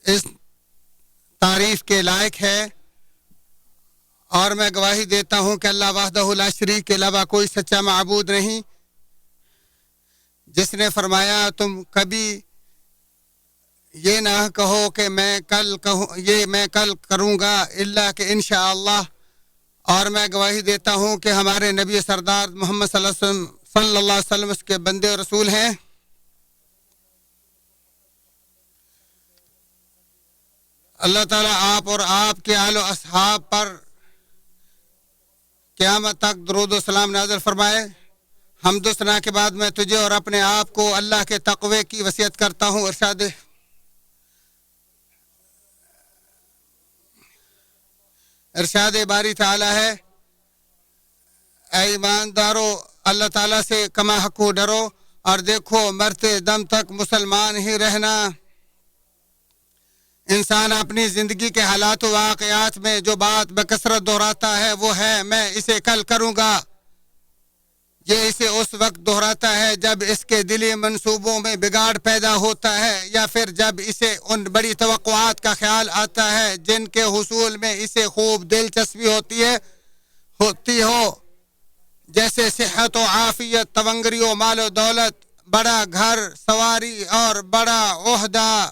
اس تعریف کے لائق ہے، اور میں گواہی دیتا ہوں کہ اللہ وحدہ لا شریک کے علاوہ کوئی سچا معبود نہیں، جس نے فرمایا تم کبھی یہ نہ کہو کہ میں کل کروں گا الا کہ انشاءاللہ، اور میں گواہی دیتا ہوں کہ ہمارے نبی سردار محمد صلی اللہ علیہ وسلم اس کے بندے اور رسول ہیں۔ اللہ تعالیٰ آپ اور آپ کے آل و اصحاب پر قیامت تک درود و سلام نازل فرمائے۔ حمد و ثنا کے بعد میں تجھے اور اپنے آپ کو اللہ کے تقوی کی وصیت کرتا ہوں۔ ارشاد باری تعالیٰ ہے، اے ایماندارو اللہ تعالیٰ سے کما حقو ڈرو، اور دیکھو مرتے دم تک مسلمان ہی رہنا۔ انسان اپنی زندگی کے حالات و واقعات میں جو بات بکثرت دہراتا ہے وہ ہے میں اسے کل کروں گا۔ یہ اسے اس وقت دہراتا ہے جب اس کے دلی منصوبوں میں بگاڑ پیدا ہوتا ہے، یا پھر جب اسے ان بڑی توقعات کا خیال آتا ہے جن کے حصول میں اسے خوب دلچسپی ہوتی ہو، جیسے صحت و عافیت، تونگری و مال و دولت، بڑا گھر، سواری اور بڑا عہدہ۔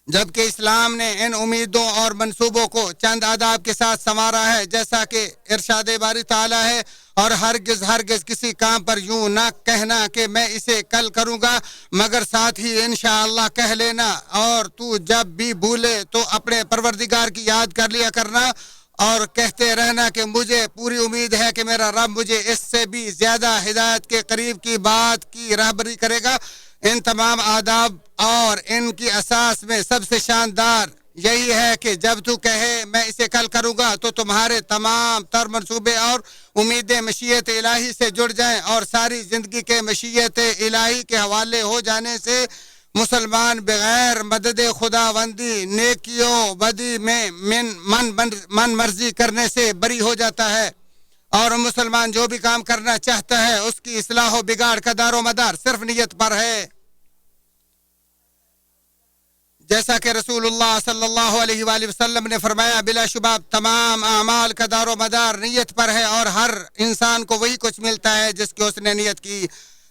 جبکہ اسلام نے ان امیدوں اور منصوبوں کو چند آداب کے ساتھ سنوارا ہے، جیسا کہ ارشاد باری تعالیٰ ہے، اور ہرگز کسی کام پر یوں نہ کہنا کہ میں اسے کل کروں گا، مگر ساتھ ہی انشاءاللہ کہہ لینا، اور تو جب بھی بھولے تو اپنے پروردگار کی یاد کر لیا کرنا، اور کہتے رہنا کہ مجھے پوری امید ہے کہ میرا رب مجھے اس سے بھی زیادہ ہدایت کے قریب کی بات کی راہبری کرے گا۔ ان تمام آداب اور ان کی اساس میں سب سے شاندار یہی ہے کہ جب تو کہے میں اسے کل کروں گا تو تمہارے تمام تر منصوبے اور امیدیں مشیت الہی سے جڑ جائیں، اور ساری زندگی کے مشیت الہی کے حوالے ہو جانے سے مسلمان بغیر مدد خداوندی نیکیوں بدی میں من مرضی کرنے سے بری ہو جاتا ہے، اور مسلمان جو بھی کام کرنا چاہتا ہے اس کی اصلاح و بگاڑ کا دار و مدار صرف نیت پر ہے۔ جیسا کہ رسول اللہ صلی اللہ علیہ وآلہ وسلم نے فرمایا، بلا شبہ تمام اعمال کا دار و مدار نیت پر ہے، اور ہر انسان کو وہی کچھ ملتا ہے جس کی اس نے نیت کی۔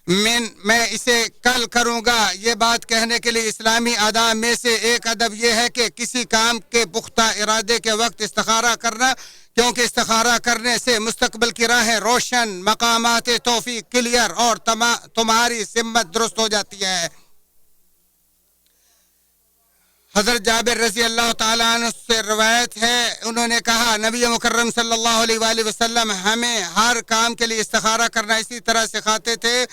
میں اسے کل کروں گا، یہ بات کہنے کے لیے اسلامی آداب میں سے ایک ادب یہ ہے کہ کسی کام کے پختہ ارادے کے وقت استخارہ کرنا، کیونکہ استخارہ کرنے سے مستقبل کی راہیں روشن، مقامات توفیق کلیئر، اور تمہاری سمت درست ہو جاتی ہے۔ حضرت جابر رضی اللہ تعالیٰ عنہ سے روایت ہے، انہوں نے کہا نبی مکرم صلی اللہ علیہ وآلہ وسلم ہمیں ہر کام کے لیے استخارہ کرنا اسی طرح سکھاتے تھے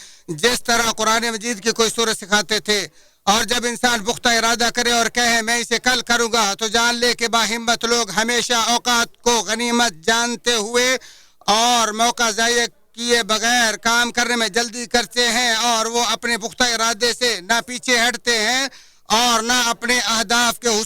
جس طرح قرآن مجید کی کوئی سورت سکھاتے تھے، اور جب انسان پختہ ارادہ کرے اور کہے میں اسے کل کروں گا تو جان لے کہ باہمت لوگ ہمیشہ اوقات کو غنیمت جانتے ہوئے اور موقع ضائع کیے بغیر کام کرنے میں جلدی کرتے ہیں، اور وہ اپنے پختہ ارادے سے نہ پیچھے ہٹتے ہیں اور نہ اپنے اہداف کے